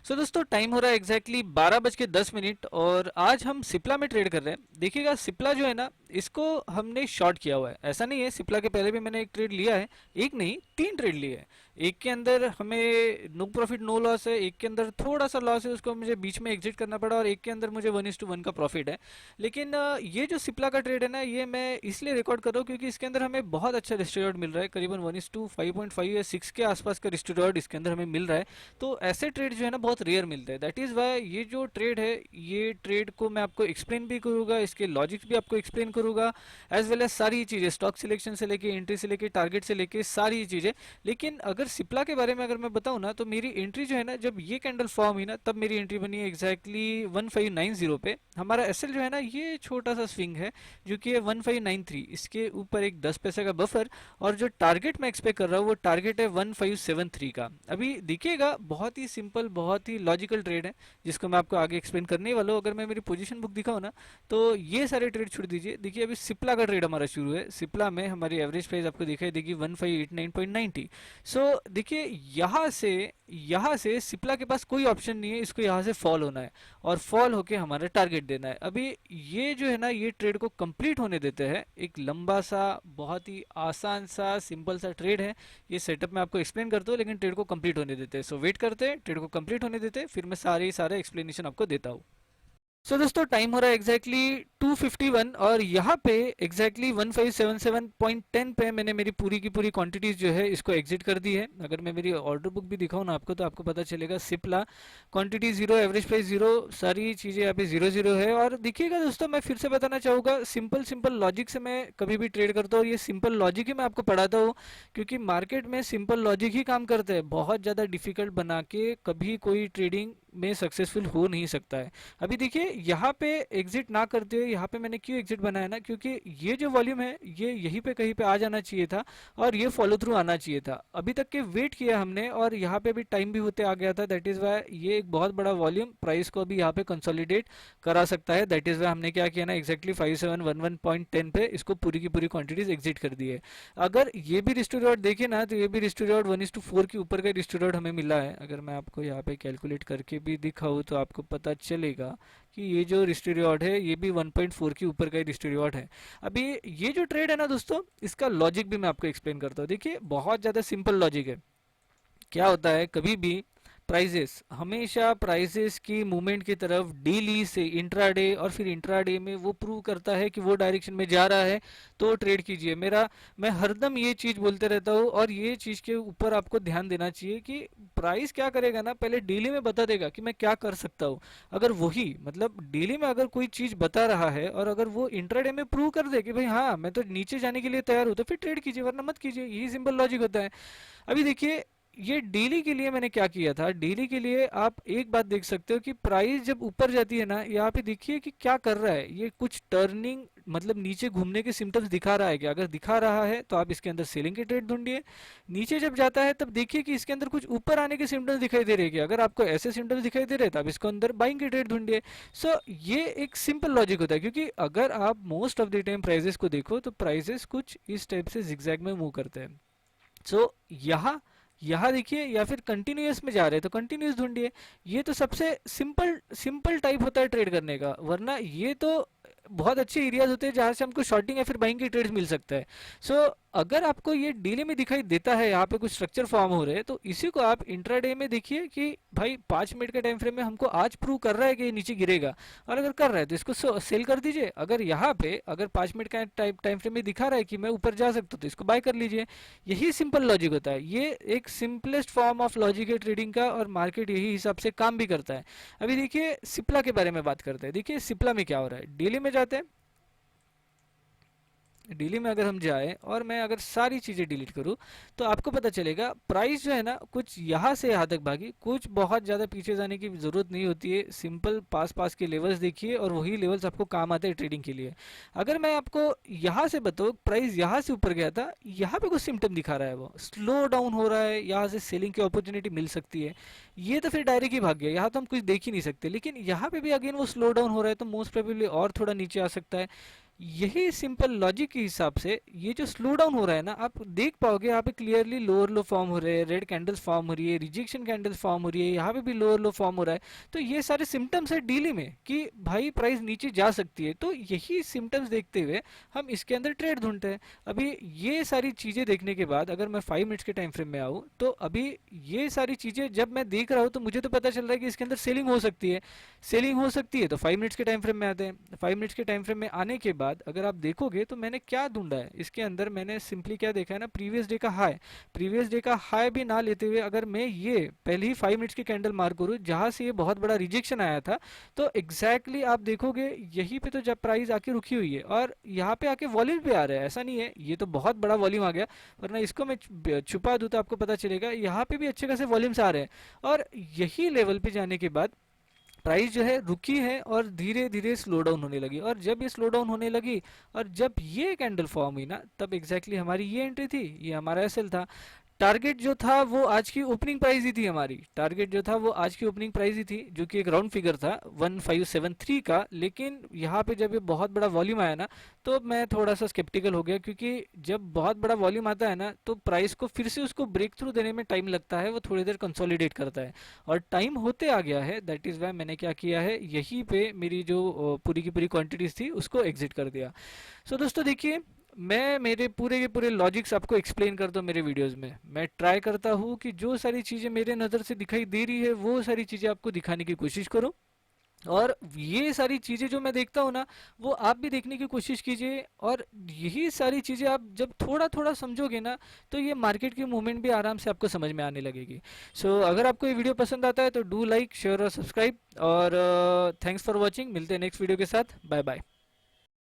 सो दोस्तों टाइम हो रहा है एग्जैक्टली 12:10 और आज हम सिप्ला में ट्रेड कर रहे हैं। देखिएगा सिप्ला जो है ना, इसको हमने शॉर्ट किया हुआ है। ऐसा नहीं है, सिप्ला के पहले भी मैंने एक ट्रेड लिया है। एक नहीं, तीन ट्रेड लिए हैं। एक के अंदर हमें नो प्रॉफिट नो लॉस है, एक के अंदर थोड़ा सा लॉस है, उसको मुझे बीच में एग्जिट करना पड़ा, और एक के अंदर मुझे 1:1 का प्रॉफिट है। लेकिन ये जो सिप्ला का ट्रेड है ना, ये मैं इसलिए रिकॉर्ड कर रहा हूँ क्योंकि इसके अंदर हमें बहुत अच्छा रिस्क रिवॉर्ड मिल रहा है। करीबन 1:5.5 या 6 के आसपास का रिस्क रिवॉर्ड इसके अंदर हमें मिल रहा है। तो ऐसे ट्रेड जो है ना बहुत रेयर मिलते हैं। दैट इज़ वाई ये जो ट्रेड है, ये ट्रेड को मैं आपको एक्सप्लेन भी करूँगा, इसके लॉजिक्स भी आपको एक्सप्लेन करूँगा, एज वेल एज सारी चीज़ें, स्टॉक सिलेक्शन से लेके एंट्री से लेके टारगेट से लेके सारी चीज़ें। लेकिन अगर सिप्ला के बारे में अगर मैं बताऊँ ना, तो मेरी एंट्री जो है ना, जब ये कैंडल फॉर्म हुई ना, तब मेरी एंट्री बनी है एग्जैक्टली 1590 पे। हमारा एसएल जो है ना, ये छोटा सा स्विंग है जो कि है 1593, इसके ऊपर एक 10 पैसे का बफर। और जो टारगेट मैं एक्सपेक्ट कर रहा हूँ वो टारगेट है 1573 का। अभी देखिएगा, बहुत ही सिंपल, बहुत ही लॉजिकल ट्रेड है जिसको मैं आपको आगे एक्सप्लेन करने वाला हूँ। अगर मैं मेरी पोजीशन बुक दिखाऊँ ना, तो ये सारे ट्रेड छोड़ दीजिए। देखिए अभी सिप्ला का ट्रेड हमारा शुरू है। सिप्ला में हमारी एवरेज प्राइस आपको दिखाई देगी 1589.90। सो देखिए, यहाँ से सिप्ला के पास कोई ऑप्शन नहीं है, इसको यहाँ से फॉल होना है और फॉल होके हमारा टारगेट देना है। अभी ये जो है ना, ये ट्रेड को कंप्लीट होने देते हैं। एक लंबा सा, बहुत ही आसान सा, सिंपल सा ट्रेड है। ये सेटअप मैं आपको एक्सप्लेन करता हूँ, लेकिन ट्रेड को कंप्लीट होने देते हैं। सो वेट करते हैं, ट्रेड को कंप्लीट होने देते हैं, फिर मैं सारा एक्सप्लेनेशन आपको देता हूँ। सो दोस्तों टाइम हो रहा है एग्जैक्टली 2:51 और यहाँ पे एग्जैक्टली 1577.10 पे मैंने मेरी पूरी की पूरी क्वांटिटीज जो है इसको एग्जिट कर दी है। अगर मैं मेरी ऑर्डर बुक भी दिखाऊँ ना आपको, तो आपको पता चलेगा Cipla quantity zero, average price zero, सारी चीज़ें यहाँ पे जीरो जीरो है। और देखिएगा दोस्तों, मैं फिर से बताना चाहूँगा, सिंपल सिंपल लॉजिक से मैं कभी भी ट्रेड करता हूँ, ये सिंपल लॉजिक ही मैं आपको पढ़ाता हूँ, क्योंकि मार्केट में सिंपल लॉजिक ही काम करते हैं। बहुत ज़्यादा डिफिकल्ट बना के कभी कोई ट्रेडिंग में सक्सेसफुल हो नहीं सकता है। अभी देखिए यहाँ पे एग्जिट ना करते हुए, यहाँ पे मैंने क्यों एग्जिट बनाया ना, क्योंकि ये जो वॉल्यूम है ये यहीं पे कहीं पे आ जाना चाहिए था और ये फॉलो थ्रू आना चाहिए था। अभी तक के वेट किया हमने और यहाँ पे भी टाइम भी होते आ गया था। दैट इज वाई ये एक बहुत बड़ा वॉल्यूम प्राइस को अभी यहाँ पे कंसोलिडेट करा सकता है। दैट इज वाई हमने क्या किया ना, एक्जैक्टली 5711.10 पे इसको पूरी की पूरी क्वांटिटीज एग्जिट कर दी है। अगर ये भी रिस्टोर देखे ना, तो ये भी रिस्टोर 1:4 के ऊपर का रिस्टोर हमें मिला है। अगर मैं आपको यहाँ पे कैलकुलेट करके भी दिखाऊँ तो आपको पता चलेगा कि ये जो रिस्टो रिवॉर्ड है ये भी 1.4 के ऊपर का ही रिस्टो रिवॉर्ड है। अभी ये जो ट्रेड है ना दोस्तों, इसका लॉजिक भी मैं आपको एक्सप्लेन करता हूँ। देखिए बहुत ज़्यादा सिंपल लॉजिक है। क्या होता है, कभी भी प्राइजेस, हमेशा प्राइजेस की मूवमेंट की तरफ डेली से इंट्राडे और फिर इंट्राडे में वो प्रूव करता है कि वो डायरेक्शन में जा रहा है, तो ट्रेड कीजिए। मैं हरदम ये चीज़ बोलते रहता हूँ और ये चीज़ के ऊपर आपको ध्यान देना चाहिए कि प्राइस क्या करेगा ना, पहले डेली में बता देगा कि मैं क्या कर सकता हूँ। अगर वही मतलब डेली में अगर कोई चीज़ बता रहा है और अगर वो इंट्राडे में प्रूव कर दे कि भाई हाँ मैं तो नीचे जाने के लिए तैयार हूँ, तो फिर ट्रेड कीजिए, वरना मत कीजिए। यही सिंपल लॉजिक होता है। अभी देखिए, ये डेली के लिए मैंने क्या किया था, डेली के लिए आप एक बात देख सकते हो कि प्राइस जब ऊपर जाती है ना, यहाँ पे देखिए कि क्या कर रहा है, ये कुछ टर्निंग मतलब नीचे घूमने के सिम्टम्स दिखा रहा है क्या? अगर दिखा रहा है तो आप इसके अंदर सेलिंग के ट्रेड ढूंढिए। नीचे जब जाता है तब देखिए कि इसके अंदर कुछ ऊपर आने के सिम्टम्स दिखाई दे रहे हैं क्या? अगर आपको ऐसे सिम्टम्स दिखाई दे रहे हैं तो आप इसको अंदर बाइंग के ट्रेड ढूंढिए। सो ये एक सिंपल लॉजिक होता है, क्योंकि अगर आप most of the time prices को देखो तो प्राइजेस कुछ इस टाइप से जिगजैग में मूव करते हैं। सो यहाँ यहाँ देखिए, या फिर कंटिन्यूस में जा रहे हैं तो कंटिन्यूस ढूंढिए। ये तो सबसे सिंपल सिंपल टाइप होता है ट्रेड करने का। वरना ये तो बहुत अच्छे एरियाज होते हैं जहाँ से हमको शॉर्टिंग या फिर बाइंग के ट्रेड्स मिल सकता है। सो अगर आपको ये डेली में दिखाई देता है, यहाँ पे कुछ स्ट्रक्चर फॉर्म हो रहे हैं, तो इसी को आप इंट्राडे में देखिए कि भाई 5 मिनट के टाइम फ्रेम में हमको आज प्रूव कर रहा है कि ये नीचे गिरेगा, और अगर कर रहा है तो इसको सेल कर दीजिए। अगर यहाँ पे अगर 5 मिनट का टाइम फ्रेम में दिखा रहा है कि मैं ऊपर जा सकता हूँ, तो इसको बाय कर लीजिए। यही सिंपल लॉजिक होता है। ये एक सिंपलेस्ट फॉर्म ऑफ लॉजिक है ट्रेडिंग का, और मार्केट यही हिसाब से काम भी करता है। अभी देखिए सिप्ला के बारे में बात करते हैं। देखिए सिप्ला में क्या हो रहा है, डेली में जाते हैं। डेली में अगर हम जाए और मैं अगर सारी चीज़ें डिलीट करूँ, तो आपको पता चलेगा प्राइस जो है ना, कुछ यहाँ से यहाँ तक भागी, कुछ बहुत ज़्यादा पीछे जाने की ज़रूरत नहीं होती है। सिंपल पास पास के लेवल्स देखिए और वही लेवल्स आपको काम आते हैं ट्रेडिंग के लिए। अगर मैं आपको यहाँ से बताऊँ, प्राइस यहाँ से ऊपर गया था, यहाँ पे कुछ सिम्टम दिखा रहा है, वो स्लो डाउन हो रहा है, यहाँ से सेलिंग की अपॉर्चुनिटी मिल सकती है। ये तो फिर डायरेक्ट ही भाग गया, यहाँ तो हम कुछ देख ही नहीं सकते। लेकिन यहाँ पे भी अगेन वो स्लो डाउन हो रहा है, तो मोस्ट प्रोबेबली और थोड़ा नीचे आ सकता है। यही सिंपल लॉजिक के हिसाब से ये जो स्लो डाउन हो रहा है ना, आप देख पाओगे यहाँ पे क्लियरली लोअर लो फॉर्म हो रहे हैं, रेड कैंडल्स फॉर्म हो रही है, रिजेक्शन कैंडल्स फॉर्म हो रही है, यहाँ पे भी लोअर लो फॉर्म हो रहा है। तो ये सारे सिम्टम्स है डेली में कि भाई प्राइस नीचे जा सकती है। तो यही सिम्टम्स देखते हुए हम इसके अंदर ट्रेड ढूंढते हैं। अभी ये सारी चीज़ें देखने के बाद अगर मैं 5 मिनट्स के टाइम फ्रेम में आऊँ, तो अभी ये सारी चीज़ें जब मैं देख रहा हूँ तो मुझे तो पता चल रहा है कि इसके अंदर सेलिंग हो सकती है। सेलिंग हो सकती है तो 5 मिनट्स के टाइम फ्रेम में आते हैं। 5 मिनट्स के टाइम फ्रेम में आने के बाद अगर आप देखोगे तो मैंने क्या ढूंढा है इसके अंदर, मैंने सिंपली क्या देखा है ना, प्रीवियस डे का हाई। प्रीवियस डे का हाई भी ना लेते हुए अगर मैं ये पहले ही 5 मिनट्स की कैंडल मार्क करूँ जहां से ये बहुत बड़ा रिजेक्शन आया था, तो एग्जैक्टली आप देखोगे यहीं पे तो जब प्राइस आके रुकी हुई है और यहाँ पे आके वॉल्यूम भी आ रहा है। ऐसा नहीं है ये तो बहुत बड़ा वॉल्यूम आ गया, वरना इसको मैं छुपा दूं तो आपको पता चलेगा यहाँ पे भी अच्छे खासे वॉल्यूम्स आ रहे हैं। और यही लेवल पे जाने के बाद प्राइस जो है रुकी है और धीरे धीरे स्लो डाउन होने लगी। और जब ये स्लो डाउन होने लगी और जब ये कैंडल फॉर्म हुई ना, तब एग्जैक्टली हमारी ये एंट्री थी, ये हमारा एसएल था। टारगेट जो था वो आज की ओपनिंग प्राइस ही थी हमारी, टारगेट जो था वो आज की ओपनिंग प्राइस ही थी, जो कि एक राउंड फिगर था 1573 का। लेकिन यहाँ पे जब ये बहुत बड़ा वॉल्यूम आया ना, तो मैं थोड़ा सा स्केप्टिकल हो गया, क्योंकि जब बहुत बड़ा वॉल्यूम आता है ना तो प्राइस को फिर से उसको ब्रेक थ्रू देने में टाइम लगता है, वो थोड़ी देर कंसोलिडेट करता है और टाइम होते आ गया है। दैट इज़ वाई मैंने क्या किया है, यहीं पे मेरी जो पूरी की पूरी क्वांटिटीज थी उसको एग्जिट कर दिया। सो दोस्तों देखिए, मैं मेरे पूरे के पूरे लॉजिक्स आपको एक्सप्लेन करता हूँ मेरे वीडियोस में। मैं ट्राई करता हूँ कि जो सारी चीज़ें मेरे नज़र से दिखाई दे रही है वो सारी चीज़ें आपको दिखाने की कोशिश करूँ। और ये सारी चीज़ें जो मैं देखता हूँ ना, वो आप भी देखने की कोशिश कीजिए। और यही सारी चीज़ें आप जब थोड़ा थोड़ा समझोगे ना, तो ये मार्केट की मूवमेंट भी आराम से आपको समझ में आने लगेगी। सो अगर आपको ये वीडियो पसंद आता है तो डू लाइक शेयर और सब्सक्राइब। और थैंक्स फॉर वॉचिंग। मिलते हैं नेक्स्ट वीडियो के साथ। Bye bye.